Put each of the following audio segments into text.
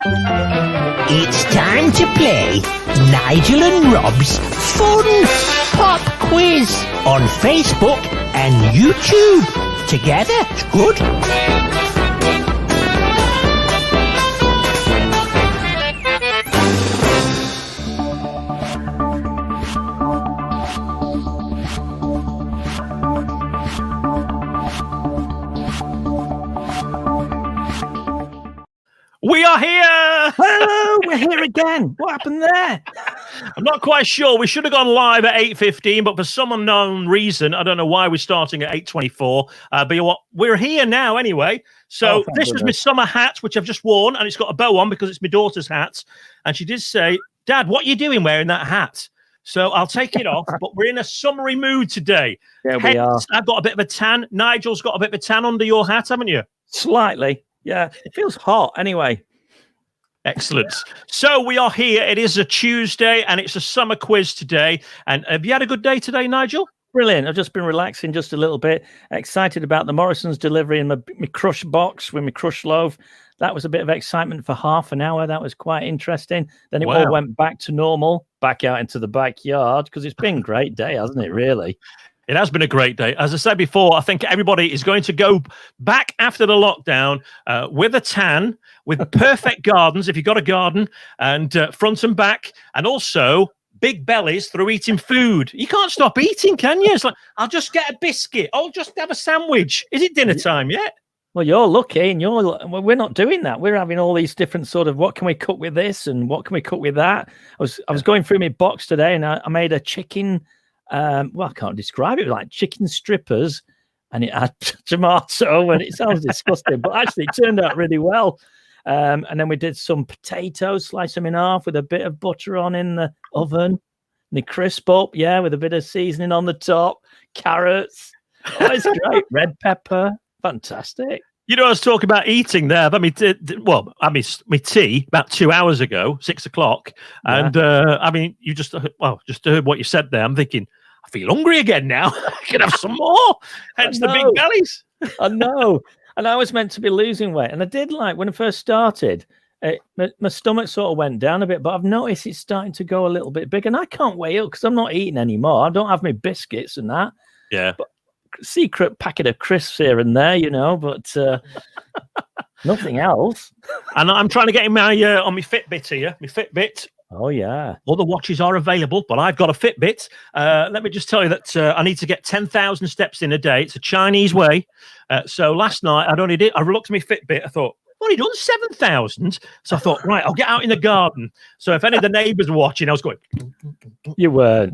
It's time to play Nigel and Rob's Fun Pop Quiz on Facebook and YouTube. Together, it's good. We are here! Hello, we're here again. What happened there? I'm not quite sure. We should have gone live at 8:15, but for some unknown reason, I don't know why we're starting at 8:24. But you know what? We're here now anyway. So this was my summer hat, which I've just worn, and it's got a bow on because it's my daughter's hat. And she did say, Dad, what are you doing wearing that hat? So I'll take it off, but we're in a summery mood today. Yeah, we are. I've got a bit of a tan. Nigel's got a bit of a tan under your hat, haven't you? Slightly. Yeah, it feels hot anyway. Excellent. So we are here. It is a Tuesday and it's a summer quiz today. And have you had a good day today, Nigel? Brilliant. I've just been relaxing just a little bit. Excited about the Morrison's delivery in my crush box with my crush loaf. That was a bit of excitement for half an hour. That was quite interesting. Then it all went back to normal, back out into the backyard because it's been a great day, hasn't it, really? It has been a great day. As I said before, I think everybody is going to go back after the lockdown with a tan, with perfect gardens, if you've got a garden, and front and back, and also big bellies through eating food. You can't stop eating, can you? It's like, I'll just get a biscuit. I'll just have a sandwich. Is it dinner time yet? Well, you're lucky, and we're not doing that. We're having all these different sort of what can we cook with this and what can we cook with that. I was going through my box today, and I made a chicken. Well, I can't describe it, like chicken strippers, and it had tomato, and it sounds disgusting, but actually it turned out really well. And then we did some potatoes, slice them in half with a bit of butter on in the oven, and they crisp up, with a bit of seasoning on the top, carrots. Oh, it's great. Red pepper, fantastic. You know, I was talking about eating there. I mean, my tea about 2 hours ago, 6 o'clock. And you just heard what you said there. I'm thinking, I feel hungry again now. I can have some more. Hence the big bellies. I know. And I was meant to be losing weight. And I did, like, when I first started, my stomach sort of went down a bit, but I've noticed it's starting to go a little bit big. And I can't weigh up because I'm not eating anymore. I don't have my biscuits and that. Yeah. But secret packet of crisps here and there, but nothing else. And I'm trying to get in my on my Fitbit here. My Fitbit. Oh yeah. Other watches are available, but I've got a Fitbit. Let me just tell you that I need to get 10,000 steps in a day. It's a Chinese way. So last night I looked at my Fitbit. I thought, I've only done 7,000. So I thought, right, I'll get out in the garden. So if any of the neighbours were watching, I was going. You weren't.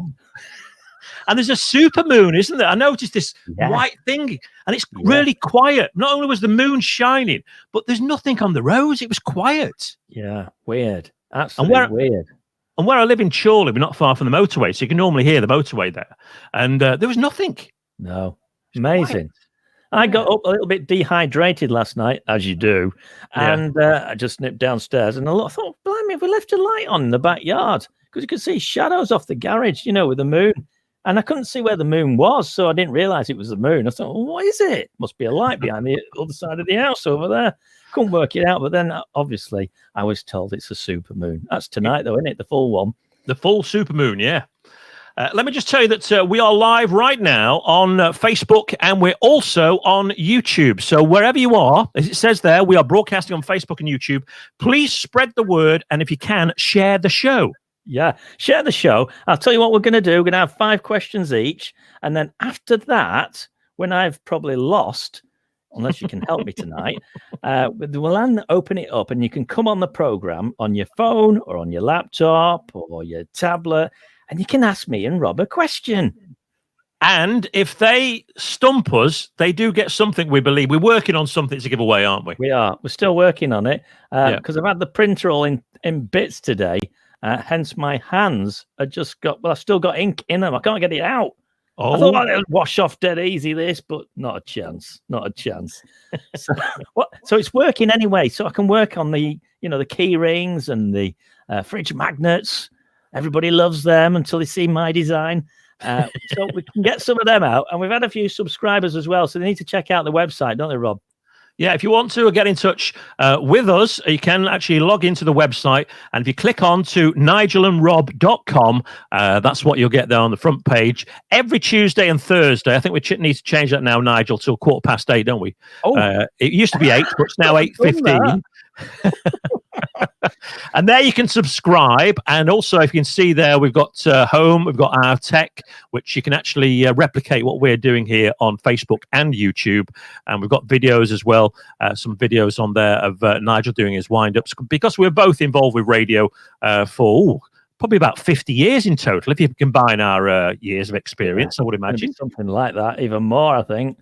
And there's a super moon, isn't there? I noticed this white thing, and it's really quiet. Not only was the moon shining, but there's nothing on the roads. It was quiet. Yeah, weird. Absolutely weird. And where I live in Chorley, we're not far from the motorway, so you can normally hear the motorway there. And there was nothing. No. Amazing. I got up a little bit dehydrated last night, as you do, and I just nipped downstairs, and I thought, blimey, if we left a light on in the backyard, because you could see shadows off the garage, with the moon. And I couldn't see where the moon was, so I didn't realize it was the moon. I thought, well, what is it? Must be a light behind the other side of the house over there. Couldn't work it out. But then, obviously, I was told it's a super moon. That's tonight, though, isn't it? The full one. The full super moon, yeah. Let me just tell you that we are live right now on Facebook, and we're also on YouTube. So wherever you are, as it says there, we are broadcasting on Facebook and YouTube. Please spread the word, and if you can, share the show. Yeah, share the show. I'll tell you what we're going to do. We're going to have 5 questions each. And then after that, when I've probably lost, unless you can help me tonight, we'll then open it up and you can come on the program on your phone or on your laptop or your tablet, and you can ask me and Rob a question. And if they stump us, they do get something, we believe. We're working on something to give away, aren't we? We are. We're still working on it because I've had the printer all in bits today. Hence, my hands are just I've still got ink in them. I can't get it out. Oh. I thought I'd wash off dead easy this, but not a chance. Not a chance. So it's working anyway. So I can work on the key rings and the fridge magnets. Everybody loves them until they see my design. So we can get some of them out. And we've had a few subscribers as well. So they need to check out the website, don't they, Rob? Yeah, if you want to get in touch with us, you can actually log into the website. And if you click on to nigelandrob.com, that's what you'll get there on the front page. Every Tuesday and Thursday, I think we need to change that now, Nigel, till 8:15, don't we? Oh. It used to be 8, but it's now 8:15. And there you can subscribe, and also if you can see there, we've got home, we've got our tech, which you can actually replicate what we're doing here on Facebook and YouTube, and we've got videos as well, some videos on there of Nigel doing his wind-ups, because we're both involved with radio for probably about 50 years in total, if you combine our years of experience. I would imagine something like that, even more, I think.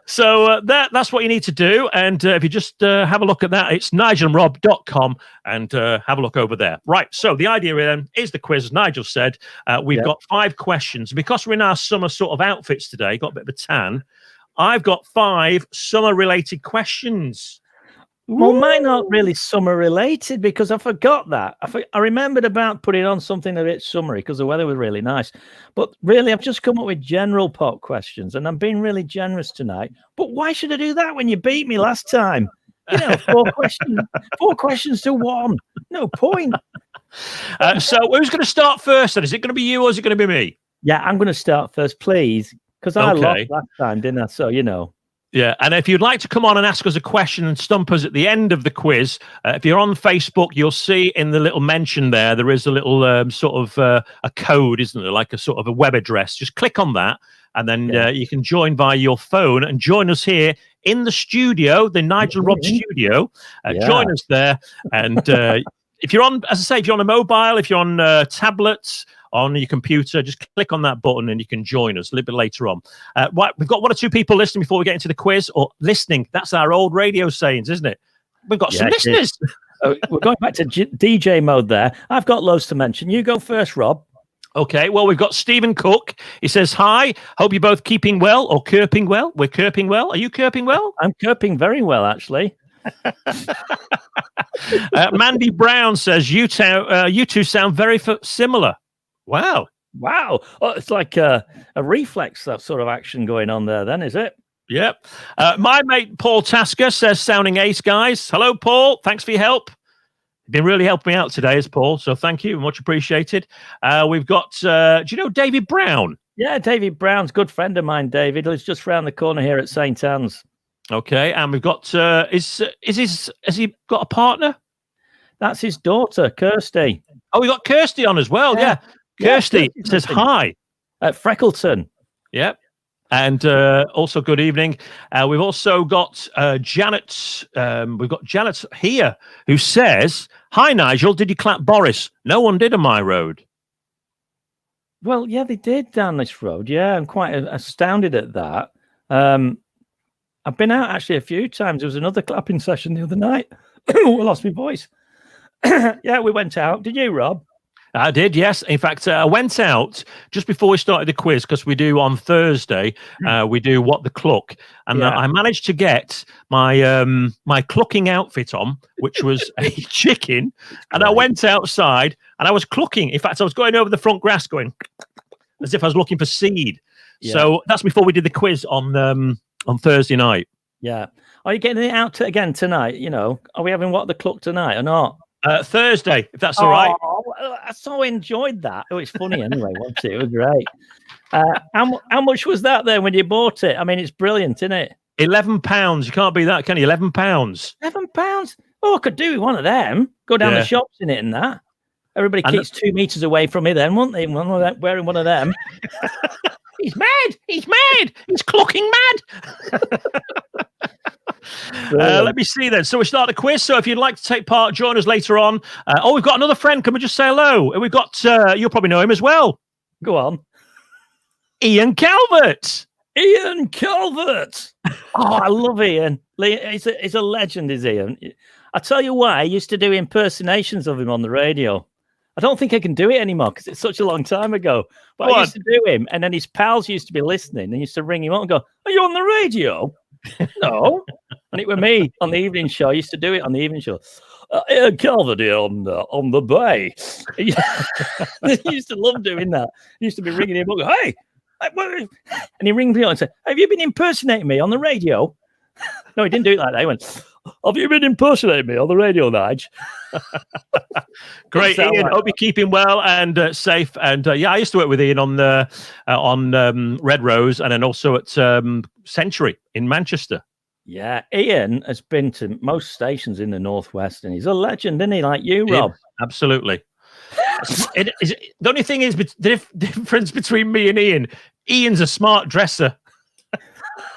So that's what you need to do, and if you just have a look at that, it's nigelandrob.com, and have a look over there. Right, so the idea then is the quiz, as Nigel said. We've got 5 questions. Because we're in our summer sort of outfits today, got a bit of a tan, I've got 5 summer related questions. Well, mine not really summer related, because I forgot that. I remembered about putting on something a bit summery because the weather was really nice. But really, I've just come up with general pop questions, and I'm being really generous tonight. But why should I do that when you beat me last time? 4 questions to 1. No point. So who's going to start first then? Is it going to be you or is it going to be me? Yeah, I'm going to start first, please, because I lost last time, didn't I? So, Yeah, and if you'd like to come on and ask us a question and stump us at the end of the quiz, if you're on Facebook, you'll see in the little mention there is a little a code, isn't there? Like a sort of a web address. Just click on that, and then you can join via your phone and join us here in the studio, the Nigel and Rob studio. Join us there. And if you're on, as I say, if you're on a mobile, if you're on tablets, on your computer, just click on that button and you can join us a little bit later on. We've got 1 or 2 people listening before we get into the quiz, or listening. That's our old radio sayings, isn't it? We've got some listeners. We're going back to DJ mode there. I've got loads to mention. You go first, Rob. Okay, well, we've got Stephen Cook. He says, hi, hope you're both keeping well or chirping well. We're chirping well. Are you chirping well? I'm chirping very well, actually. Mandy Brown says, you two sound very similar. Wow. Oh, it's like a reflex, that sort of action going on there then, is it? Yep. My mate Paul Tasker says, sounding ace, guys. Hello, Paul. Thanks for your help. You've been really helping me out today, as Paul, so thank you. Much appreciated. We've got, do you know David Brown? Yeah, David Brown's a good friend of mine, David. He's just round the corner here at St. Anne's. Okay, and we've got, has he got a partner? That's his daughter, Kirsty. Oh, we got Kirsty on as well, yeah. Kirsty says hi. At Freckleton. Yep. And also good evening. We've also got Janet. We've got Janet here who says, hi, Nigel. Did you clap Boris? No one did on my road. Well, yeah, they did down this road. Yeah, I'm quite astounded at that. I've been out actually a few times. There was another clapping session the other night. I lost my voice. Yeah, we went out. Did you, Rob? I did, yes. In fact, I went out just before we started the quiz, because we do on Thursday, we do What the Cluck. And I managed to get my my clucking outfit on, which was a chicken. And I went outside and I was clucking. In fact, I was going over the front grass going as if I was looking for seed. Yeah. So that's before we did the quiz on Thursday night. Yeah. Are you getting it out again tonight? Are we having What the Cluck tonight or not? Thursday, if that's all right. I so enjoyed that. Oh, it's funny anyway, wasn't it? It was great. How much was that then when you bought it? I mean, it's brilliant, isn't it? £11. You can't beat that, can you? £11. £11? Oh, I could do one of them. Go down the shops in it and that. Everybody keeps 2 meters away from me then, won't they? Wearing one of them. He's mad. He's mad. He's clocking mad. Let me see then. So we start the quiz. So if you'd like to take part, join us later on. We've got another friend. Can we just say hello? And we've got, you'll probably know him as well. Go on. Ian Calvert. Ian Calvert. Oh, I love Ian. He's a legend, is Ian. I tell you why, I used to do impersonations of him on the radio. I don't think I can do it anymore because it's such a long time ago. But I used to do him, and then his pals used to be listening and used to ring him up and go, are you on the radio? No. And it was me on the evening show. I used to do it on the evening show. Ian Calvert on the bay. He used to love doing that. He used to be ringing him up, go, hey, and he rings me up and said, have you been impersonating me on the radio? No, he didn't do it like that. He went, have you been impersonating me on the radio, Nige? Great, Ian. Hope you're keeping well and safe. And I used to work with Ian on Red Rose and then also at Century in Manchester. Yeah, Ian has been to most stations in the Northwest, and he's a legend, isn't he? Like you, Rob. Absolutely. The only thing is the difference between me and Ian. Ian's a smart dresser.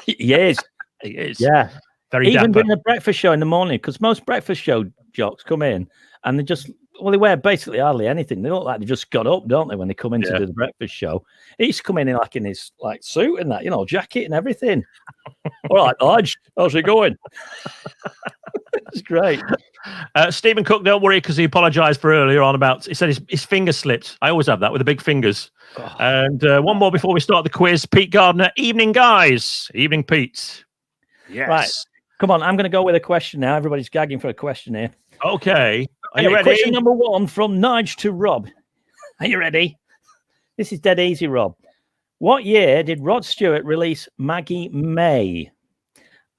He is. He is. Yeah. Very Even dapper. doing the breakfast show in the morning, because most breakfast show jocks come in and they just, they wear basically hardly anything. They look like they just got up, don't they, when they come in to do the breakfast show. He's come in in his suit and that, jacket and everything. All right, Nige, how's it going? It's great. Stephen Cook, don't worry, because he apologised for earlier on about, he said his finger slipped. I always have that with the big fingers. Oh. And one more before we start the quiz. Pete Gardner, evening, guys. Evening, Pete. Yes. Right. Come on, I'm going to go with a question now. Everybody's gagging for a question here. Okay. Are you ready? Question number 1 from Nige to Rob. Are you ready? This is dead easy, Rob. What year did Rod Stewart release Maggie May?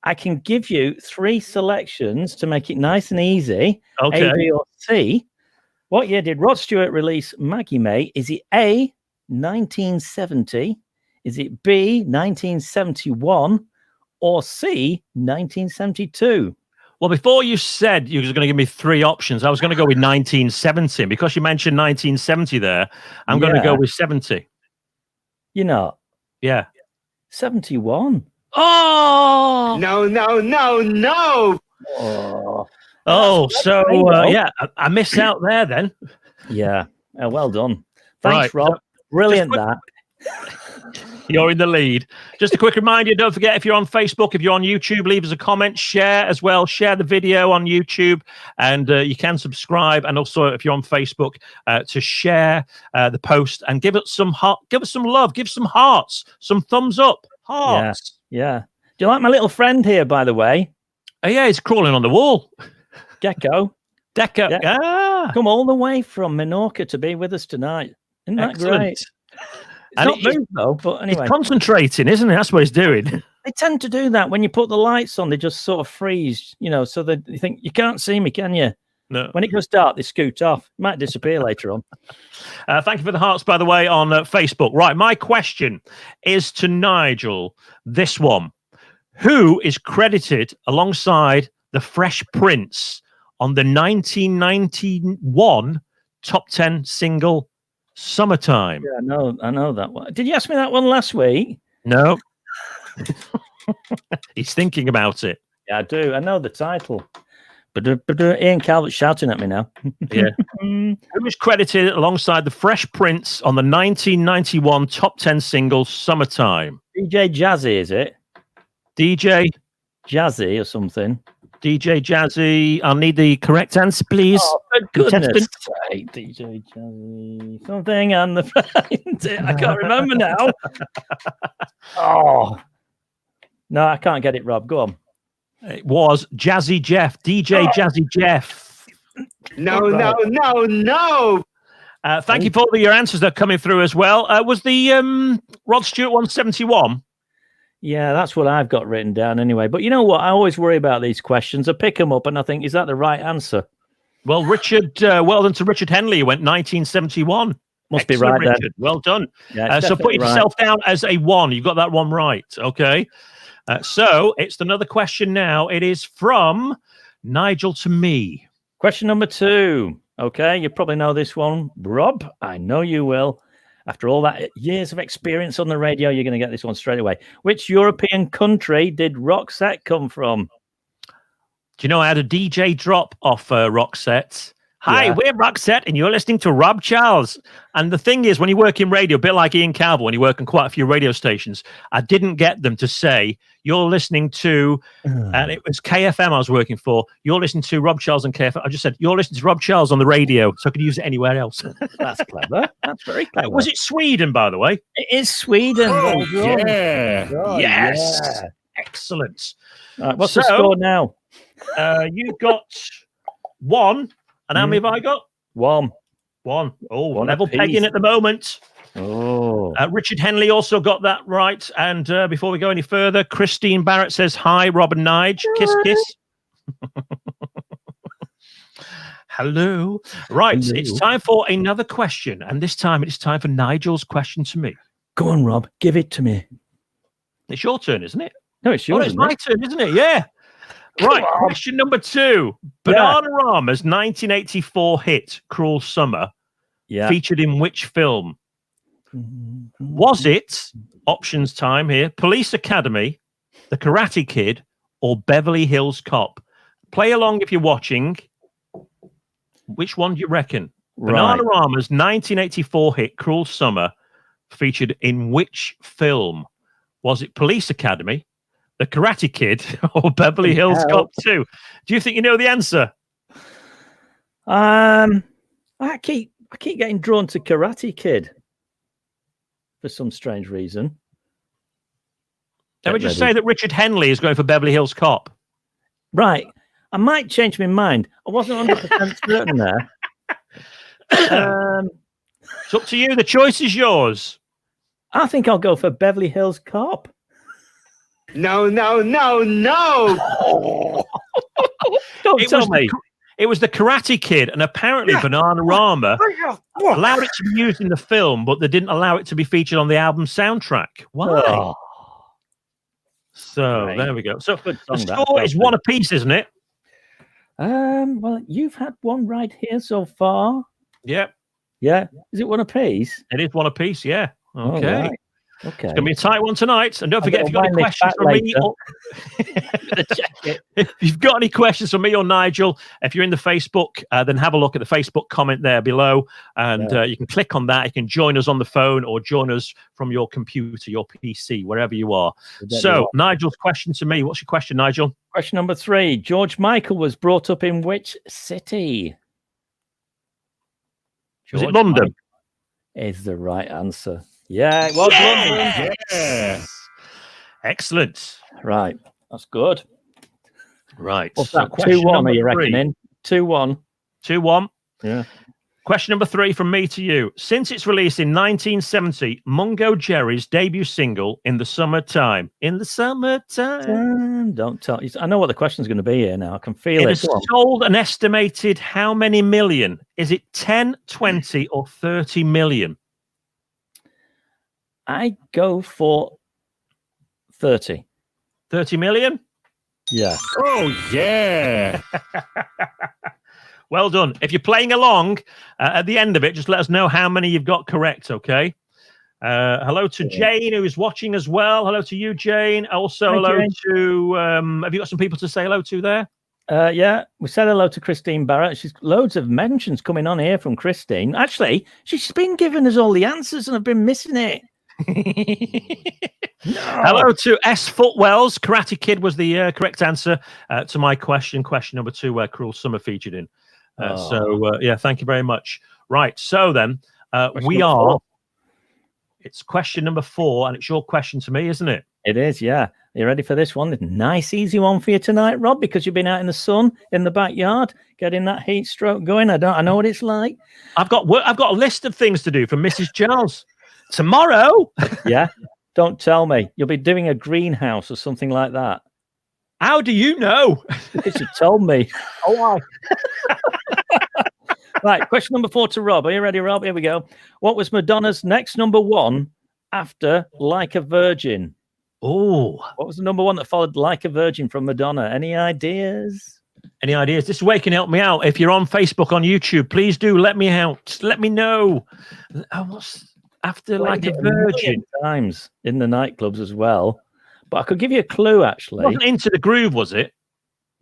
I can give you 3 selections to make it nice and easy. Okay. A, B, or C. What year did Rod Stewart release Maggie May? Is it A, 1970? Is it B, 1971? Or C, 1972? Well, before you said you were going to give me 3 options, I was going to go with 1970. Because you mentioned 1970 there, I'm going to go with 70. You're not? Yeah. 71. Oh! No. I missed out there then. Yeah. Well done. Thanks, Right. Rob. Brilliant that. You're in the lead. Just a quick reminder, don't forget, if you're on Facebook, if you're on YouTube, leave us a comment, share as well. Share the video on YouTube, and you can subscribe. And also, if you're on Facebook, to share the post and give us some love, give some hearts, some thumbs up. Hearts. Yeah. Do you like my little friend here, by the way? Oh, yeah, he's crawling on the wall. Deco. Yeah. Come all the way from Menorca to be with us tonight. Isn't that great? It's not moved though, but anyway. He's concentrating, isn't he? That's what he's doing. They tend to do that when you put the lights on. They just sort of freeze, so that you think you can't see me, can you? No. When it goes dark, they scoot off. Might disappear later on. Thank you for the hearts, by the way, on Facebook. Right, my question is to Nigel. This one: who is credited alongside the Fresh Prince on the 1991 top 10 single Summertime? Yeah, I know that one. Did you ask me that one last week? No. He's thinking about it. Yeah, I do. I know the title. But Ian Calvert's shouting at me now. Yeah. Who is credited alongside the Fresh Prince on the 1991 top 10 single Summertime? DJ Jazzy, is it? DJ Jazzy or something. DJ Jazzy. I'll need the correct answer, please. Oh, for goodness sake, DJ Jazzy. Something on the I can't remember now. Oh. No, I can't get it, Rob. Go on. It was Jazzy Jeff. DJ Jazzy Jeff. No. Thank you for all your answers that are coming through as well. Was the Rod Stewart 171? Yeah, that's what I've got written down anyway. But you know what? I always worry about these questions. I pick them up and I think, is that the right answer? Well, Richard, well done to Richard Henley, who went 1971. Must Excellent, be right, Richard. then. Well done. Yeah, so put yourself down as a 1. You've got that one right. Okay. So it's another question now. It is from Nigel to me. Question number 2. Okay, you probably know this one. Rob, I know you will. After all that years of experience on the radio, you're going to get this one straight away. Which European country did Roxette come from? Do you know I had a DJ drop off Roxette? Hi, we're Roxette, and you're listening to Rob Charles. And the thing is, when you work in radio, a bit like Ian Calver, when you work on quite a few radio stations, I didn't get them to say, you're listening to, and it was KFM I was working for, you're listening to Rob Charles on KFM. I just said, you're listening to Rob Charles on the radio, so I could use it anywhere else. That's clever. That's very clever. Was it Sweden, by the way? It is Sweden. Oh, yeah. Oh, yes. Yeah. Excellent. Right, what's the score now? You got 1. And how many have I got? 1. Oh, One level apiece. pegging at the moment. Oh. Richard Henley also got that right. And before we go any further, Christine Barrett says, hi, Rob and Nige. Kiss, kiss. Hello. Right. Hello. It's time for another question. And this time it's time for Nigel's question to me. Go on, Rob. Give it to me. It's your turn, isn't it? No, it's yours. It's my turn, isn't it? Yeah. Right. Question number 2. Bananarama's 1984 hit, Cruel Summer, featured in which film? Was it, options time here, Police Academy, The Karate Kid, or Beverly Hills Cop? Play along if you're watching. Which one do you reckon? Right. Bananarama's 1984 hit, Cruel Summer, featured in which film? Was it Police Academy, The Karate Kid, or Beverly Hills Cop 2? Do you think you know the answer? I keep getting drawn to Karate Kid for some strange reason. Let me just say that Richard Henley is going for Beverly Hills Cop. Right. I might change my mind. I wasn't 100% certain there. It's up to you. The choice is yours. I think I'll go for Beverly Hills Cop. No. Don't tell me. It was The Karate Kid, and apparently Bananarama allowed it to be used in the film, but they didn't allow it to be featured on the album soundtrack. Why? Oh. So there we go. So the score is 1 apiece, isn't it? Well, you've had one right here so far. Yep. Yeah. Is it 1 apiece? It is 1 apiece, yeah. Okay. Oh, right. Okay. It's going to be a tight one tonight. And don't forget, if you've got any questions for me, if you've got any questions for me or Nigel, if you're in the Facebook, then have a look at the Facebook comment there below. And you can click on that. You can join us on the phone or join us from your computer, your PC, wherever you are. So, Nigel's question to me. What's your question, Nigel? Question number 3. George Michael was brought up in which city? Was it London? Is the right answer. Yeah, it was London. Yes. Excellent. Right. That's good. Right. What's that? 2-1, are you reckoning? 2-1. 2-1. Yeah. Question number 3 from me to you. Since its release in 1970, Mungo Jerry's debut single, In the Summertime. In the Summertime. Don't tell. I know what the question's going to be here now. I can feel it. It has sold an estimated how many million? Is it 10, 20, or 30 million? I go for 30. 30 million? Yeah. Oh, yeah. Well done. If you're playing along at the end of it, just let us know how many you've got correct, okay? Hello to Jane, who is watching as well. Hello to you, Jane. Also, hello to... have you got some people to say hello to there? Yeah, we said hello to Christine Barrett. She's loads of mentions coming on here from Christine. Actually, she's been giving us all the answers and I've been missing it. No. Hello to S. Footwells. Karate Kid was the correct answer to my question number 2, where Cruel Summer featured in. Yeah, thank you very much. Right, so then it's question number 4, and it's your question to me, isn't it? It is, yeah. Are you ready for this one? Nice, easy one for you tonight, Rob, because you've been out in the sun, in the backyard, getting that heat stroke going. I know what it's like. I've got a list of things to do from Mrs. Giles tomorrow. Yeah, don't tell me. You'll be doing a greenhouse or something like that. How do you know? Because you told me. Oh, Right, question number 4 to Rob. Are you ready, Rob? Here we go. What was Madonna's next number 1 after Like a Virgin? Oh. What was the number 1 that followed Like a Virgin from Madonna? Any ideas? Any ideas? This way can help me out. If you're on Facebook, on YouTube, please do let me out. Let me know. What's after Like a Virgin? Times in the nightclubs as well. But I could give you a clue, actually. It wasn't Into the Groove, was it?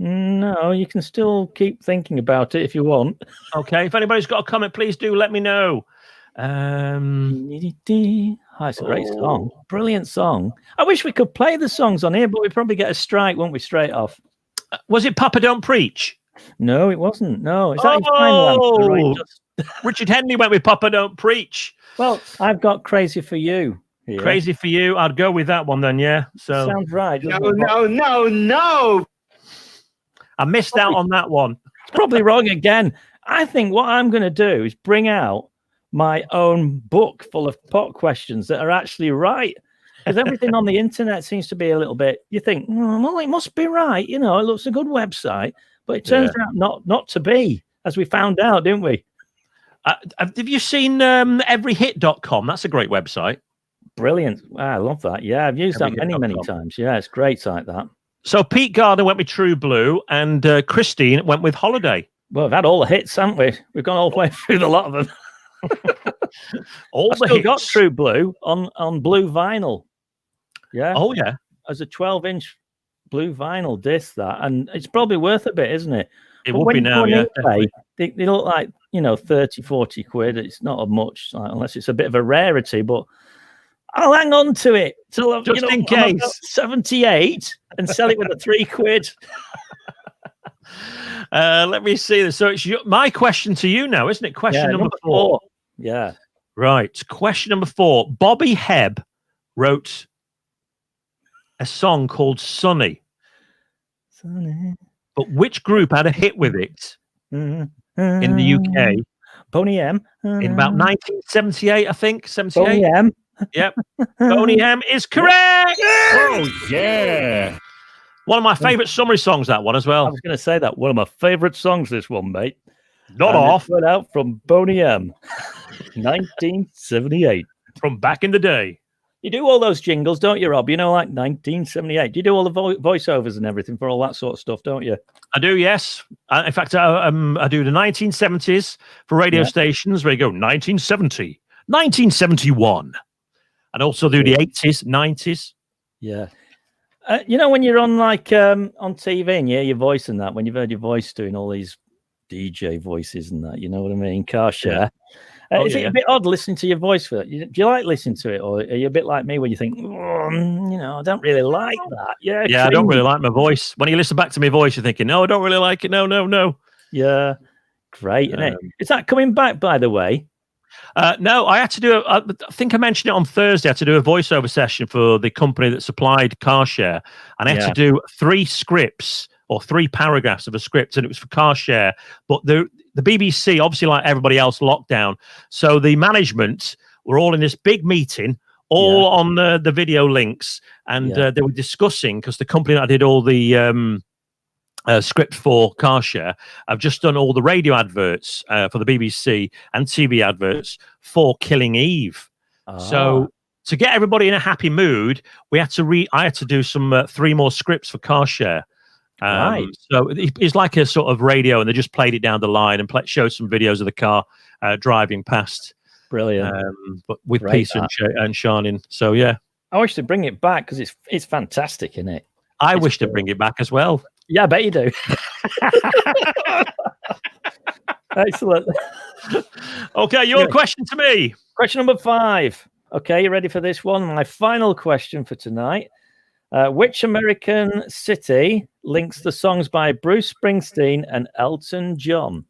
No, you can still keep thinking about it if you want. Okay, if anybody's got a comment, please do let me know. It's a great song. Brilliant song. I wish we could play the songs on here, but we'd probably get a strike, won't we, straight off? Was it Papa Don't Preach? No, it wasn't. No. Is that his final answer? Right? Richard Henley went with Papa Don't Preach. Well, I've got Crazy for You. Here. Crazy for You. I'd go with that one then, yeah. So sounds right. No. I missed out on that one. It's probably wrong again. I think what I'm going to do is bring out my own book full of pop questions that are actually right. Because everything on the internet seems to be a little bit, you think, well, it must be right. You know, it looks a good website, but it turns out not to be, as we found out, didn't we? Have you seen everyhit.com? That's a great website. Brilliant. I love that. Yeah, I've used that many times. Yeah, it's great like that. So Pete Gardner went with True Blue and Christine went with Holiday. Well, we've had all the hits, haven't we? We've gone all the way through the lot of them. All I've the still hits. got True Blue on blue vinyl. Yeah. Oh, yeah. As a 12-inch blue vinyl disc, that. And it's probably worth a bit, isn't it? It would be now, yeah. They look like, 30, 40 quid. It's not much, unless it's a bit of a rarity, but I'll hang on to it till just in case. I'm 78 and sell it with a 3 quid. Let me see this. So it's my question to you now, isn't it? Question number 4. Yeah. Right. Question number 4. Bobby Hebb wrote a song called Sunny. But which group had a hit with it in the UK? Boney M. In about 1978, I think. 78. Boney M. Yep. Boney M is correct. Oh, yeah. One of my favourite summary songs, that one as well. I was going to say that. One of my favourite songs, this one, mate. Not off. Went out from Boney M. 1978. From back in the day. You do all those jingles, don't you, Rob? You know, like 1978. You do all the voiceovers and everything for all that sort of stuff, don't you? I do, yes. In fact, I do the 1970s for radio stations where you go 1970, 1971. And also do the 80s, 90s. Yeah. When you're on on TV and you hear your voice and that, when you've heard your voice doing all these DJ voices and that, you know what I mean? Car share. Is it a bit odd listening to your voice for that? Do you like listening to it, or are you a bit like me where you think, I don't really like that? Yeah, I don't really like my voice. When you listen back to my voice, you're thinking, no, I don't really like it. No. Yeah, great, isn't it? Is that coming back, by the way? No, I had to do I think I mentioned it on Thursday. I had to do a voiceover session for the company that supplied car share, and I had to do 3 scripts or 3 paragraphs of a script, and it was for car share. But the BBC, obviously, like everybody else, locked down. So the management were all in this big meeting, all on the video links, and they were discussing, because the company that did all the script for car share, I've just done all the radio adverts for the BBC and TV adverts for Killing Eve. So to get everybody in a happy mood, I had to do some 3 more scripts for car share. Right. So it's like a sort of radio, and they just played it down the line and showed some videos of the car driving past. Brilliant. But with peace and shining. So yeah, I wish to bring it back because it's fantastic, isn't it? I wish to bring it back as well. Yeah, I bet you do. Excellent. Okay, your question to me. Question number 5. Okay, you ready for this one? My final question for tonight. Which American city links the songs by Bruce Springsteen and Elton John?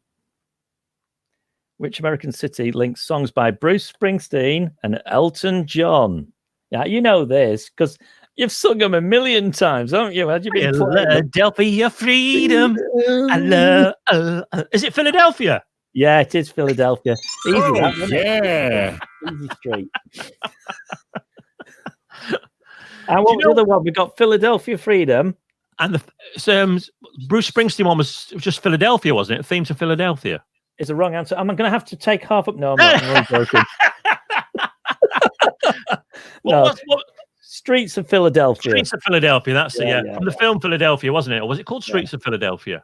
Which American city links songs by Bruce Springsteen and Elton John? Yeah, you know this because you've sung them a million times, haven't you? Had you been Philadelphia freedom? I love. Is it Philadelphia? Yeah, it is Philadelphia. Easy, Easy street. And what was the other one? We got Philadelphia Freedom. And the Bruce Springsteen one was just Philadelphia, wasn't it? Theme to Philadelphia. Is the wrong answer. I'm going to have to take half up. No, I'm not. I'm joking. What? Streets of Philadelphia. Streets of Philadelphia, that's it. From the film Philadelphia, wasn't it? Or was it called Streets of Philadelphia?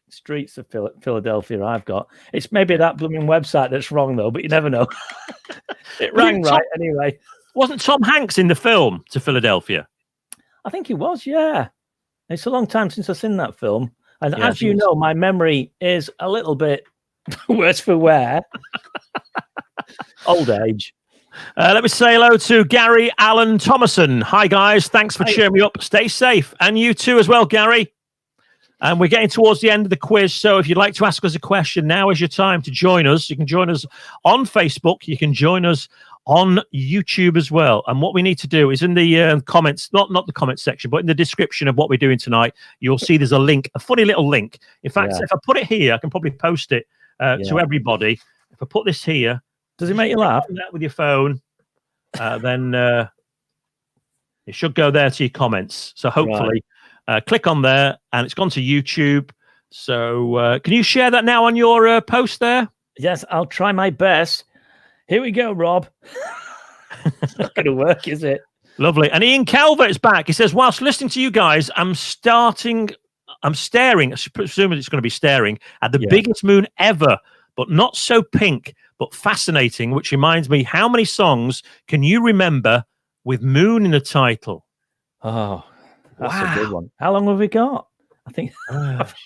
Streets of Philadelphia, I've got. It's maybe that blooming website that's wrong, though, but you never know. It rang right anyway. Wasn't Tom Hanks in the film to Philadelphia? I think he was, yeah. It's a long time since I've seen that film. And as you know, my memory is a little bit worse for wear. Old age. Let me say hello to Gary Allen Thomason. Hi, guys. Thanks for cheering me up. Stay safe. And you too as well, Gary. And we're getting towards the end of the quiz. So if you'd like to ask us a question, now is your time to join us. You can join us on Facebook. You can join us on YouTube as well. And what we need to do is in the comments, not the comments section, but in the description of what we're doing tonight, you'll see there's a link, a funny little link. In fact, if I put it here, I can probably post it to everybody. If I put this here, Does it make you laugh? That with your phone, then it should go there to your comments. So hopefully, click on there, and it's gone to YouTube. So can you share that now on your post there? Yes, I'll try my best. Here we go, Rob. It's not going to work, is it? Lovely. And Ian Calvert is back. He says, whilst listening to you guys, I'm staring, presumably it's going to be staring, at the biggest moon ever, but not so pink, but fascinating, which reminds me, how many songs can you remember with moon in the title? Oh, that's a good one. How long have we got? I think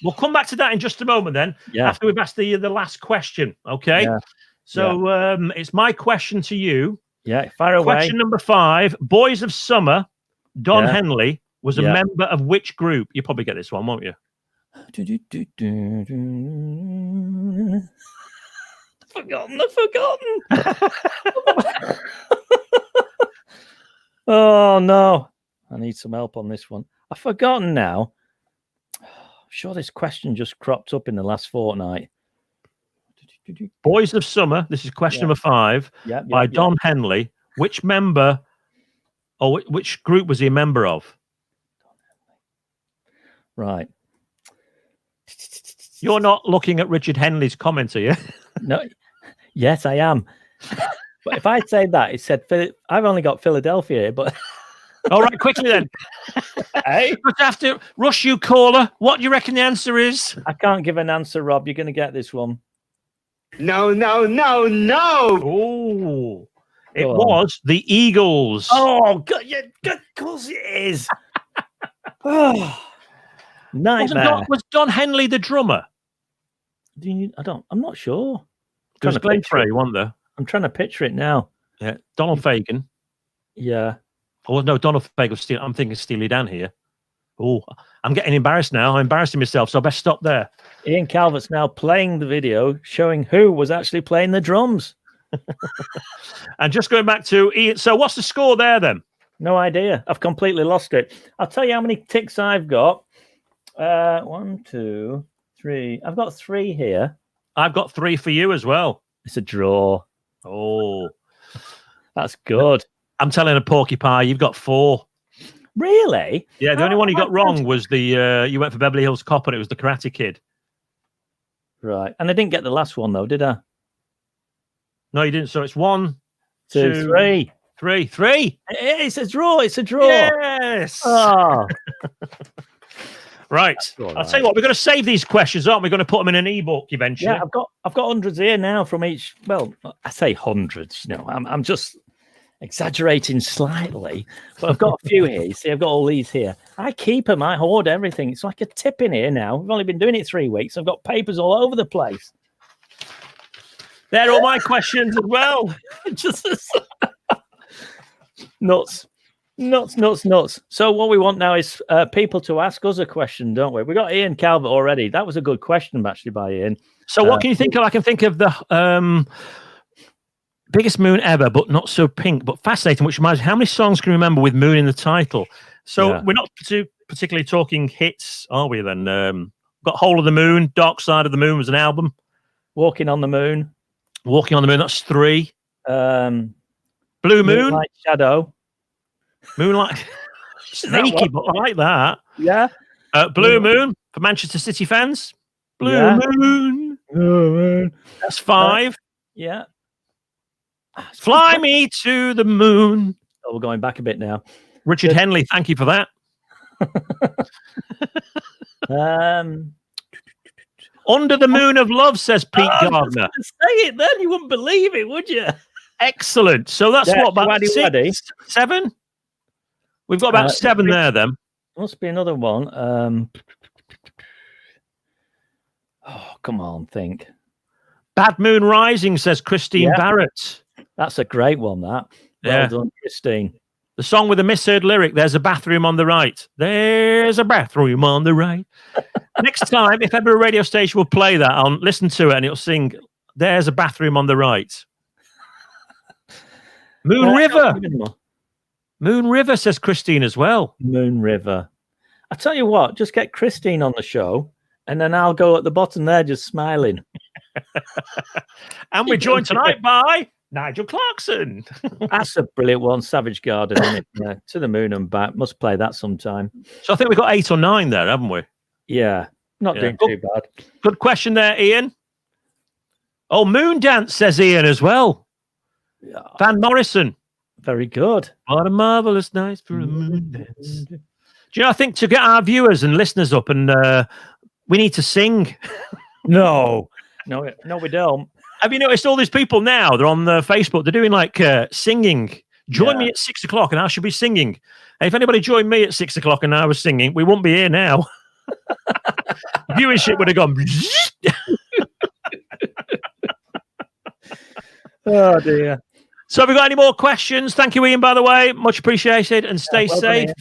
we'll come back to that in just a moment then, after we've asked the last question, okay? Yeah. So it's my question to you. Yeah, fire away. Question number 5, Boys of Summer, Don Henley was a member of which group? You probably get this one, won't you? Forgotten. Oh, no. I need some help on this one. I've forgotten now. I'm sure this question just cropped up in the last fortnight. Boys of Summer, this is question number 5, by Don Henley. Which member, or which group was he a member of? Right. You're not looking at Richard Henley's comment, are you? No. Yes, I am. But if I say that, it said, I've only got Philadelphia here, but... All right, quickly then. Hey? Just have to rush you, caller. What do you reckon the answer is? I can't give an answer, Rob. You're going to get this one. No. Oh, it was the Eagles. Oh, God, of course it is. Oh, nightmare. Was Don Henley the drummer? I'm not sure. There was Glenn Frey, wasn't there? I'm trying to picture it now. Yeah, Donald Fagen. Yeah. Oh no, Donald Fagen was I'm thinking Steely Dan here. Oh, I'm getting embarrassed now. I'm embarrassing myself, so I best stop there. Ian Calvert's now playing the video showing who was actually playing the drums. And just going back to Ian, so what's the score there then? No idea. I've completely lost it. I'll tell you how many ticks I've got. 1, 2, 3. I've got 3 here. I've got 3 for you as well. It's a draw. Oh, that's good. I'm telling a porky pie, you've got 4. Really? Yeah, the only one you got wrong was the you went for Beverly Hills Cop, and it was the Karate Kid. Right, and I didn't get the last one though, did I? No, you didn't. So it's 1, 2, 3. 3. It's a draw. It's a draw. Yes. Oh. Right. I'll tell you what, we're going to save these questions, aren't we? We're going to put them in an ebook eventually. Yeah, I've got hundreds here now from each. Well, I say hundreds. You know, I'm just exaggerating slightly, but I've got a few here. You see, I've got all these here. I keep them. I hoard everything. It's like a tip in here now. We've only been doing it 3 weeks. I've got papers all over the place. They're all my questions as well. Just nuts. So what we want now is people to ask us a question, don't we? We got Ian Calvert already. That was a good question, actually, by Ian. So what can you think of? I can think of the biggest moon ever, but not so pink, but fascinating, which reminds me, how many songs can you remember with moon in the title? So we're not particularly talking hits, are we then? Got Whole of the Moon, Dark Side of the Moon was an album. Walking on the Moon, that's 3. Blue Moon. Moonlight Shadow. Moonlight. Sneaky, but I like that. Yeah. Blue Moon for Manchester City fans. Blue Moon. That's 5. Yeah. Fly me to the moon. Oh, we're going back a bit now. Richard Henley, thank you for that. Under the Moon of Love, says Pete Gardner. Say it then, you wouldn't believe it, would you? Excellent. So that's what, about 6, 7? We've got about 7 there then. Must be another one. Oh, come on, think. Bad Moon Rising, says Christine Barrett. That's a great one, that. Well done, Christine. The song with the misheard lyric, There's a Bathroom on the Right. There's a bathroom on the right. Next time, if ever a radio station will play that, I'll listen to it and it'll sing, There's a Bathroom on the Right. Moon River. Moon River, says Christine as well. Moon River. I tell you what, just get Christine on the show and then I'll go at the bottom there just smiling. And we're joined tonight by Nigel Clarkson. That's a brilliant one. Savage Garden, isn't it? Yeah, To the Moon and Back. Must play that sometime. So I think we've got 8 or 9 there, haven't we? Yeah, not doing too bad. Good question there, Ian. Oh, Moon Dance, says Ian as well. Yeah. Van Morrison. Very good. What a marvelous night for a moon dance. Do you know, I think to get our viewers and listeners up, and we need to sing. No, we don't. Have you noticed all these people now? They're on Facebook. They're doing like singing. Join me at 6 o'clock, and I should be singing. And if anybody joined me at 6 o'clock and I was singing, we wouldn't be here now. Viewership would have gone. Oh dear. So have we got any more questions? Thank you, Ian, by the way. Much appreciated, and stay safe.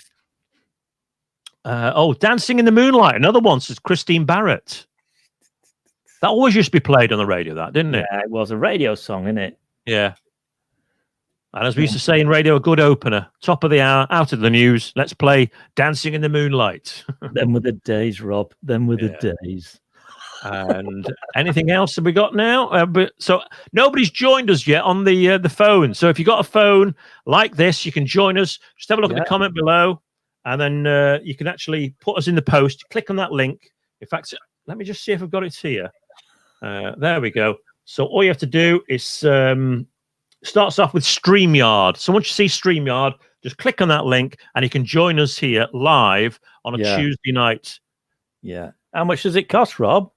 Dancing in the Moonlight, another one, says Christine Barrett. That always used to be played on the radio, that, didn't it? Yeah, it was a radio song, isn't it? Yeah. And as we used to say in radio, a good opener. Top of the hour, out of the news. Let's play Dancing in the Moonlight. Them were the days, Rob. Them were the days. And anything else have we got now? So nobody's joined us yet on the phone. So if you've got a phone like this, you can join us. Just have a look at the comment below, and then you can actually put us in the post. Click on that link. In fact, let me just see if I've got it here. There we go. So all you have to do is starts off with StreamYard. So once you see StreamYard, just click on that link, and you can join us here live on a Tuesday night. Yeah. How much does it cost, Rob?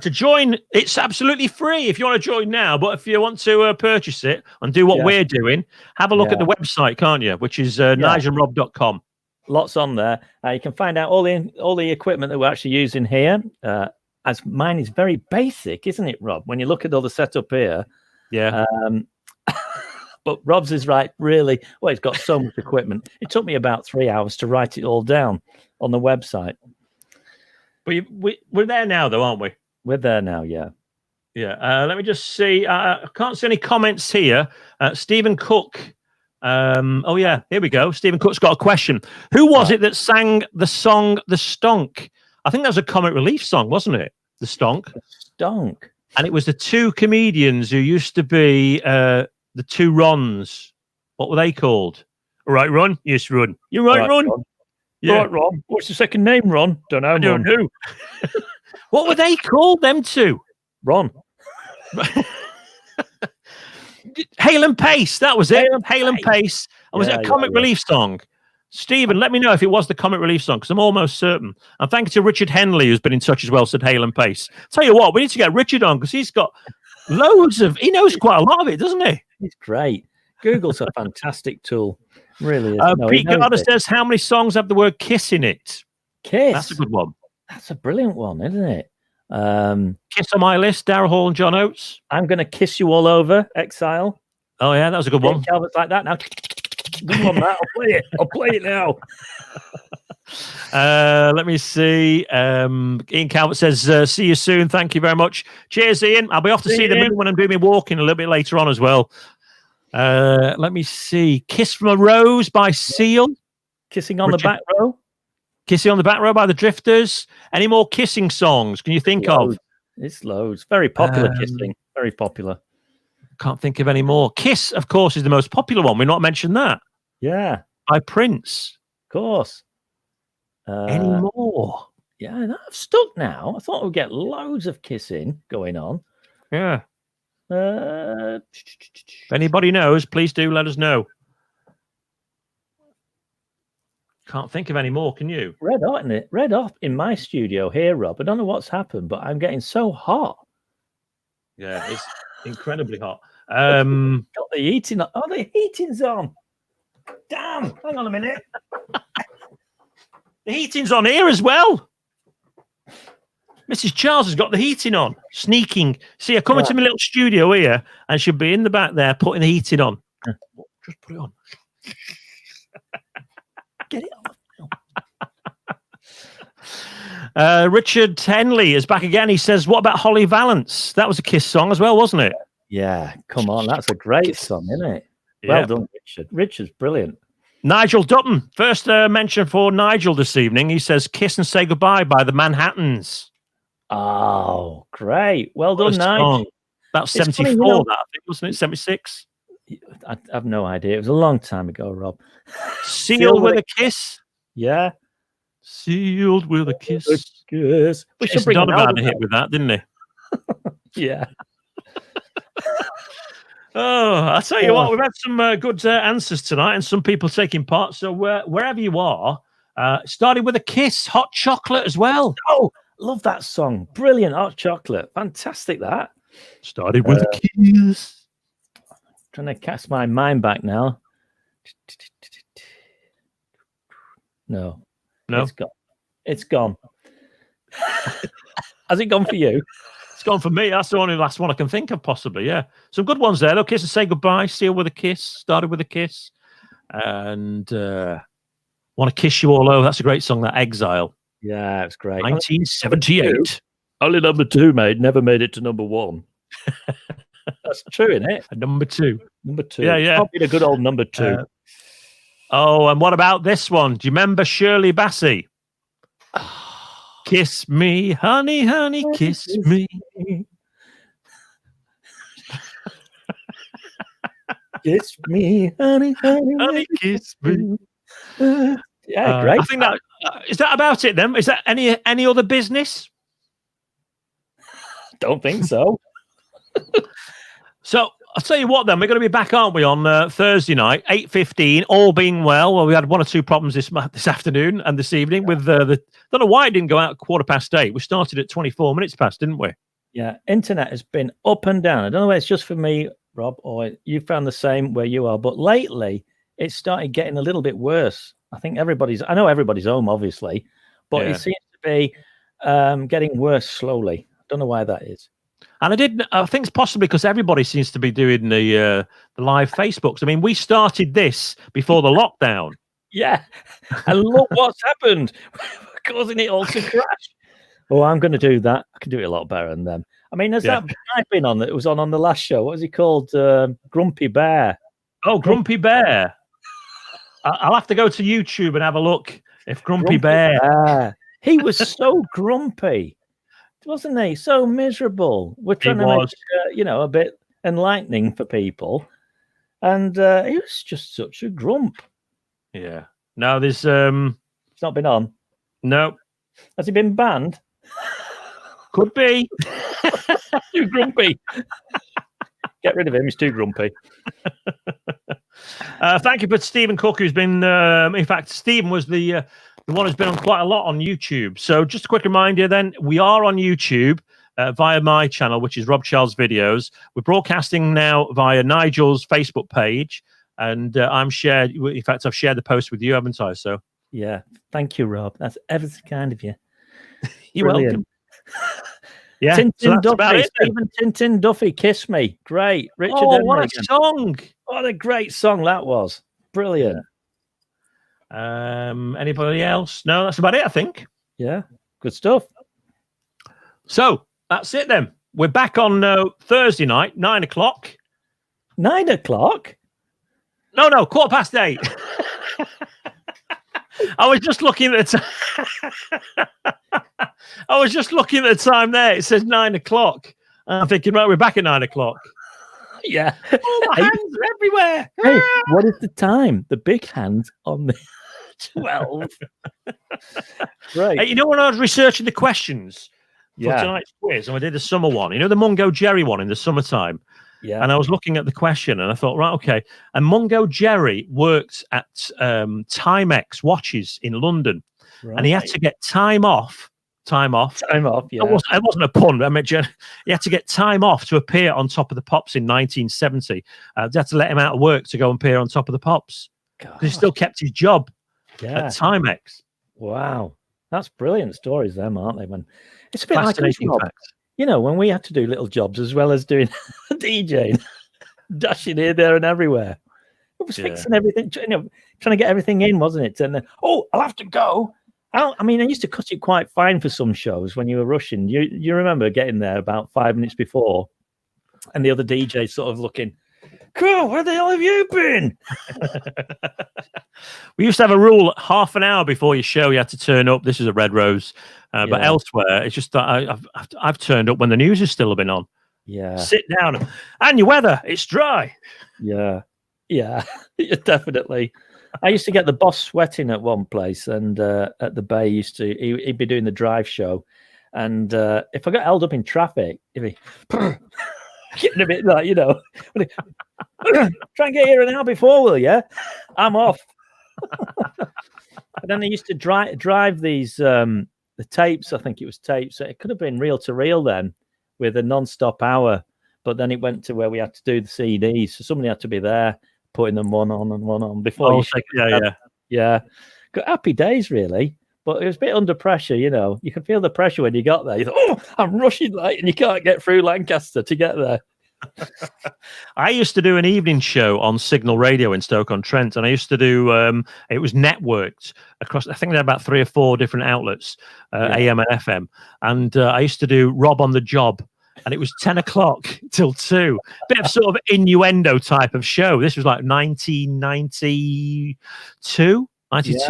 To join, it's absolutely free if you want to join now. But if you want to purchase it and do what we're doing, have a look at the website, can't you? Which is nigelandrob.com. Lots on there. You can find out all the equipment that we're actually using here. As mine is very basic, isn't it, Rob? When you look at all the setup here. Yeah. But Rob's is really, well, he's got so much equipment. It took me about 3 hours to write it all down on the website. But we're there now, though, aren't we? We're there now, yeah. Yeah. Let me just see. I can't see any comments here. Stephen Cook. Here we go. Stephen Cook's got a question. Who was it that sang the song The Stonk? I think that was a Comic Relief song, wasn't it? The Stonk. The Stonk. And it was the two comedians who used to be the two Rons. What were they called? All right, Ron? Yes, Ron. You're right, Ron. Yeah. Right, Ron. What's the second name, Ron? Don't know. I don't know. What were they called, them two? Ron. Hale and Pace. That was it. Hale and Pace. And was it a Comic Relief song? Stephen, let me know if it was the Comic Relief song, because I'm almost certain. And thank you to Richard Henley, who's been in touch as well, said Hale and Pace. Tell you what, we need to get Richard on, because he's got he knows quite a lot of it, doesn't he? He's great. Google's a fantastic tool. Really is. Pete Gardner says, how many songs have the word kiss in it? Kiss. That's a good one. That's a brilliant one, isn't it? Kiss on my list, Darryl Hall and John Oates. I'm going to kiss you all over, Exile. Oh, yeah, that was a good one. Calvert's like that now. Good one, Matt. I'll play it. I'll play it now. Let me see. Ian Calvert says, see you soon. Thank you very much. Cheers, Ian. I'll be off to see the moon when I'm doing my walking a little bit later on as well. Let me see. Kiss from a Rose by Seal. Kissing on the Back Row. Kissing on the Back Row by the Drifters. Any more kissing songs can you think of? It's loads. Very popular kissing. Very popular. Can't think of any more. Kiss, of course, is the most popular one. We've not mentioned that. Yeah. By Prince. Of course. Any more? Yeah, I'm stuck now. I thought we'd get loads of kissing going on. Yeah. If anybody knows, please do let us know. Can't think of any more, can you? Red hot, isn't it? Red hot in my studio here, Rob. I don't know what's happened, but I'm getting so hot. Yeah, it's incredibly hot. Got the heating on. Oh, the heating's on. Damn. Hang on a minute. The heating's on here as well. Mrs. Charles has got the heating on. Sneaking. See, I come into my little studio here, and she'll be in the back there putting the heating on. Just put it on. Get it on. Richard Henley is back again. He says, what about Holly Valance? That was a Kiss song as well, wasn't it? Yeah, come on. That's a great song, isn't it? Yeah. Well done, Richard. Richard's brilliant. Nigel Dutton. First mention for Nigel this evening. He says, Kiss and Say Goodbye by the Manhattans. Oh, great. Well done, Nigel. About It's funny, 74, that I think, wasn't it? 76. I have no idea. It was a long time ago, Rob. Sealed with a kiss. Yeah. Sealed with a kiss. Kiss. We should Jason bring an Donovan had album a hit out. with that, didn't he? Yeah. Oh, I'll tell you what, we've had some good answers tonight and some people taking part. So wherever you are, started with a kiss, hot chocolate as well. Oh, love that song. Brilliant. Hot chocolate. Fantastic, that. Started with a kiss. Trying to cast my mind back now. No. It's gone. It's gone. Has it gone for you? It's gone for me. That's the only last one I can think of, possibly. Yeah, some good ones there. Though. Kiss and Say Goodbye, Seal with a Kiss, Started with a Kiss, and Want to Kiss You All Over. That's a great song. That Exile. Yeah, it's great. 1978. Only number 2, mate. Never made it to number 1. That's true, isn't it? Number 2. Number 2. Yeah. Can't be a good old number 2. And what about this one? Do you remember Shirley Bassey? Kiss me, honey, honey, kiss me. Kiss me, honey, honey, Honey, kiss me. Yeah, great. I think that is that about it then. Is that any other business? Don't think so. So I'll tell you what then, we're going to be back, aren't we, on Thursday night, 8:15, all being well. Well, we had 1 or 2 problems this afternoon and this evening with the don't know why it didn't go out 8:15. We started at 24 minutes past, didn't we? Yeah, internet has been up and down. I don't know whether it's just for me, Rob, or you found the same where you are, but lately it started getting a little bit worse. I think I know everybody's home, obviously, but it seems to be getting worse slowly. I don't know why that is. And I think it's possibly because everybody seems to be doing the live Facebooks. I mean, we started this before the lockdown. Yeah. And look what's happened. We're causing it all to crash. Oh, I'm going to do that. I can do it a lot better than them. I mean, there's that guy been on that was on the last show. What was he called? Grumpy Bear. Oh, Grumpy Bear. I'll have to go to YouTube and have a look. If Grumpy Bear. He was so grumpy. Wasn't he? So miserable. We're trying to make it, a bit enlightening for people. And he was just such a grump. Yeah. Now there's It's not been on. No. Has he been banned? Could be. Too grumpy. Get rid of him. He's too grumpy. Thank you for Stephen Cook, who's been in fact, Stephen was the one who's been on quite a lot on YouTube. So just a quick reminder then, we are on YouTube via my channel, which is Rob Charles Videos. We're broadcasting now via Nigel's Facebook page, and I've shared the post with you, haven't I? So yeah, thank you, Rob. That's ever so kind of you. You're welcome. Yeah, Tintin Duffy, Stephen Tintin Duffy, Kiss Me. Great. Richard what a song. What a great song that was. Brilliant. Anybody else? No, that's about it, I think. Yeah, good stuff. So that's it then. We're back on Thursday night, 9 o'clock. 9 o'clock? No, 8:15. I was just looking at the I was just looking at the time there. It says 9 o'clock. I'm thinking, right, we're back at 9 o'clock. Yeah. Oh, my hands are everywhere. Hey, what is the time? The big hand on the 12. Right. Hey, you know when I was researching the questions for tonight's quiz, and I did the summer one, you know, the Mungo Jerry one in the summertime. Yeah. And I was looking at the question and I thought, right, okay. And Mungo Jerry worked at Timex watches in London. Right. And he had to get time off. Yeah. It wasn't a pun. I mean, he had to get time off to appear on Top of the Pops in 1970. They had to let him out of work to go and appear on Top of the Pops. He still kept his job at Timex. Wow. That's brilliant stories, them, aren't they? Man, it's a bit like us, you know, when we had to do little jobs as well as doing DJing, dashing here, there, and everywhere. It was fixing everything, trying to get everything in, wasn't it? And then, I'll have to go. I used to cut it quite fine for some shows when you were rushing. You remember getting there about 5 minutes before, and the other DJ sort of looking, cool, where the hell have you been? We used to have a rule: half an hour before your show, you had to turn up. This is a Red Rose, but elsewhere, it's just that I've turned up when the news has still been on. Yeah. Sit down. And your weather, it's dry. Yeah. Definitely. I used to get the boss sweating at one place, and at the Bay, he'd be doing the drive show, and if I got held up in traffic, he'd be getting a bit like, try and get here an hour before, will you? I'm off. And then they used to drive these the tapes. I think it was tapes. So it could have been reel to reel then, with a non-stop hour. But then it went to where we had to do the CDs, so somebody had to be there putting them one on and one on before. Yeah. Happy days, really. But it was a bit under pressure, You could feel the pressure when you got there. You thought, "Oh, I'm rushing late," and you can't get through Lancaster to get there. I used to do an evening show on Signal Radio in Stoke-on-Trent, and I used to do it was networked across, I think there are about 3 or 4 different outlets, AM and FM, and I used to do Rob on the Job, and it was 10 o'clock till 2, bit of sort of innuendo type of show. This was like 1992.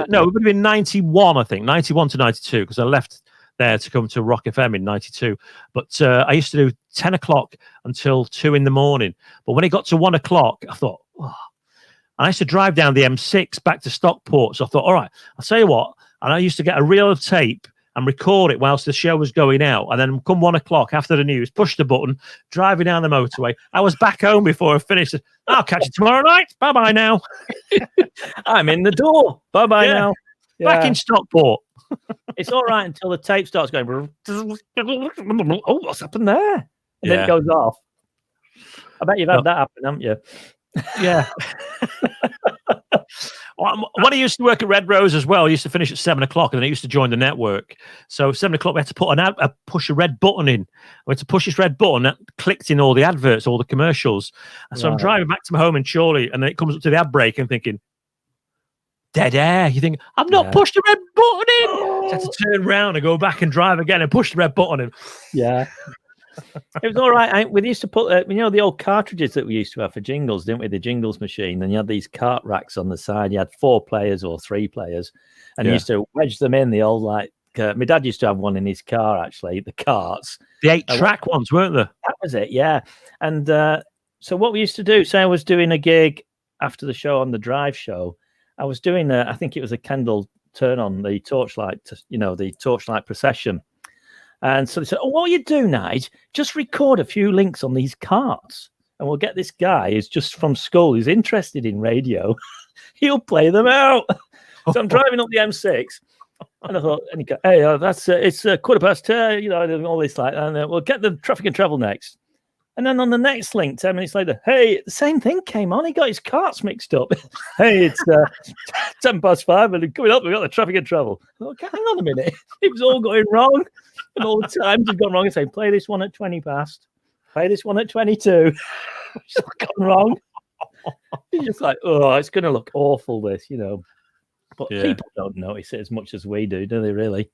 No, it would have been 91, I think, 91 to 92, because I left there to come to Rock FM in 92. But I used to do 10 o'clock until 2 in the morning. But when it got to 1 o'clock, I thought, oh. And I used to drive down the M6 back to Stockport. So I thought, all right, I'll tell you what. And I used to get a reel of tape and record it whilst the show was going out. And then come 1 o'clock after the news, push the button, driving down the motorway. I was back home before I finished. I'll catch you tomorrow night. Bye-bye now. I'm in the door. Bye-bye now. Yeah. Back in Stockport. It's all right until the tape starts going. Oh, what's happened there? And then it goes off. I bet you've had that happen, haven't you? Yeah. When I used to work at Red Rose as well, I used to finish at 7 o'clock, and then I used to join the network. So 7 o'clock, we had to put push a red button in. We had to push this red button that clicked in all the adverts, all the commercials. And so I'm driving back to my home in Chorley, and then it comes up to the ad break, and thinking, dead air. You think, I've not pushed the red button in. So I had to turn around and go back and drive again and push the red button in. Yeah. It was all right. We used to put, the old cartridges that we used to have for jingles, didn't we? The jingles machine. And you had these cart racks on the side. You had 4 players or 3 players. And you used to wedge them in, the old, my dad used to have one in his car, actually, the carts. The 8-track ones, weren't there? That was it, yeah. And so what we used to do, say I was doing a gig after the show on the drive show, I was doing, I think it was a candle turn on, the torchlight, the torchlight procession. And so they said, what you do, Nige, just record a few links on these carts, and we'll get this guy who's just from school, who's interested in radio. He'll play them out. So I'm driving up the M6, and I thought, and he go, hey, it's 10:15, all this like, and we'll get the traffic and travel next. And then on the next link, 10 minutes later, hey, the same thing came on. He got his carts mixed up. Hey, it's 5:10, and coming up, we've got the traffic and travel. I thought, hang on a minute. It was all going wrong. And all the times had gone wrong. And saying, play this one at 20 past. Play this one at 22. It's all gone wrong. It's just like, oh, it's going to look awful, this, But people don't notice it as much as we do they, really?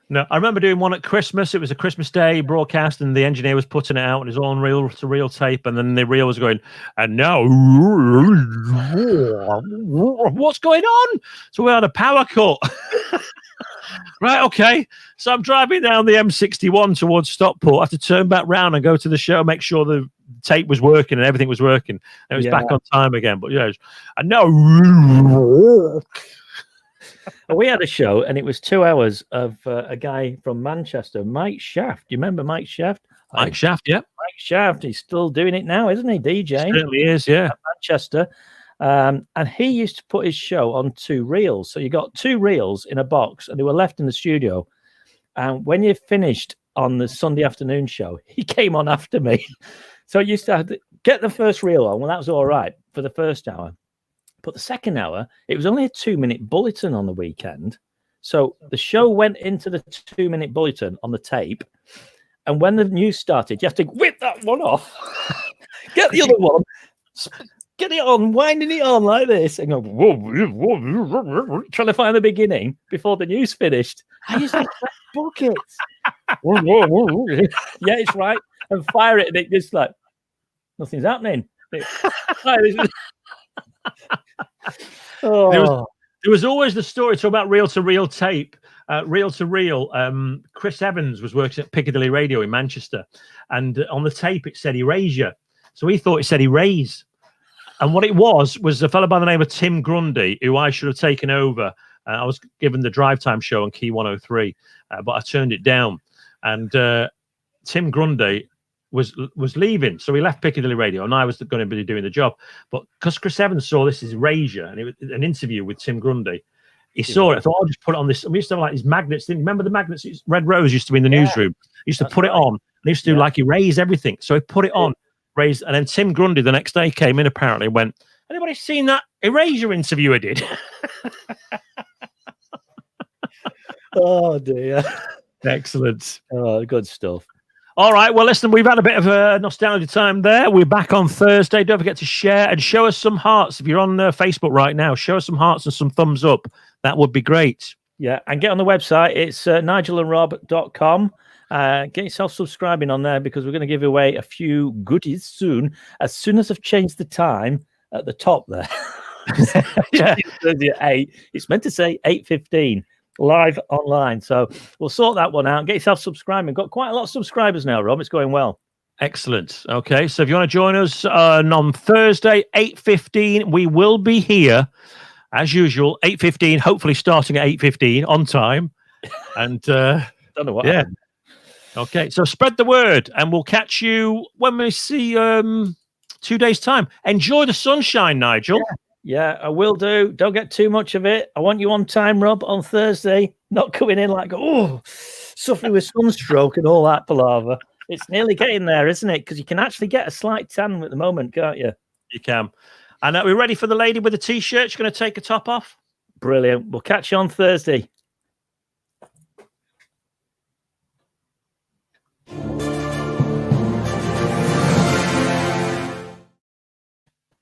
No, I remember doing one at Christmas. It was a Christmas Day broadcast, and the engineer was putting it out, and it was all on reel-to-reel tape, and then the reel was going, and now, what's going on? So we had a power cut. Right, okay. So I'm driving down the M61 towards Stockport. I have to turn back round and go to the show, make sure the tape was working and everything was working. And it was back on time again. But and now. We had a show, and it was 2 hours of a guy from Manchester, Mike Shaft. Do you remember Mike Shaft? Mike Shaft, yeah. Mike Shaft. He's still doing it now, isn't he? DJ. He certainly is, yeah. Manchester. And he used to put his show on 2 reels. So you got 2 reels in a box, and they were left in the studio. And when you finished on the Sunday afternoon show, he came on after me. So I used to have to get the first reel on. Well, that was all right for the first hour. But the second hour, it was only a 2-minute bulletin on the weekend. So the show went into the 2-minute bulletin on the tape. And when the news started, you have to whip that one off, get the other one, get it on, winding it on like this, and go, whoa, whoa, trying to find the beginning before the news finished. I used to buckets. Yeah, it's right. And fire it, and it just like, nothing's happening. There was always the story talking about reel-to-reel tape. reel to reel, Chris Evans was working at Piccadilly Radio in Manchester, and on the tape it said Erasure. So he thought it said Erase. And what it was a fellow by the name of Tim Grundy, who I should have taken over. I was given the drive time show on Key 103, but I turned it down. And Tim Grundy was leaving, so he left Piccadilly Radio, and I was going to be doing the job. But because Chris Evans saw this as Erasure, and it was an interview with Tim Grundy, he saw it. I thought, I'll just put it on this. We used to have like these magnets. Remember the magnets? Red Rose used to be in the newsroom. He used to put it on. And he used to do like erase everything. So he put it on, raised, and then Tim Grundy the next day came in apparently and went, anybody seen that Erasure interview I did? Oh dear. Excellent. Oh, good stuff. All right. Well, listen, we've had a bit of a nostalgia time there. We're back on Thursday. Don't forget to share and show us some hearts. If you're on Facebook right now, show us some hearts and some thumbs up. That would be great. Yeah. And get on the website. It's nigelandrob.com. Get yourself subscribing on there because we're going to give away a few goodies soon. As soon as I've changed the time at the top there. Yeah. It's meant to say 8:15. Live online. So we'll sort that one out. Get yourself subscribing. Got quite a lot of subscribers now, Rob. It's going well. Excellent. Okay. So if you want to join us on Thursday, 8:15, we will be here as usual, 8:15, hopefully starting at 8:15 on time. And don't know what happened. Okay. So spread the word and we'll catch you when we see 2 days' time. Enjoy the sunshine, Nigel. Yeah, I will do. Don't get too much of it. I want you on time, Rob, on Thursday. Not coming in like, suffering with sunstroke and all that palaver. It's nearly getting there, isn't it? Because you can actually get a slight tan at the moment, can't you? You can. And are we ready for the lady with the T-shirt? She's going to take her top off? Brilliant. We'll catch you on Thursday.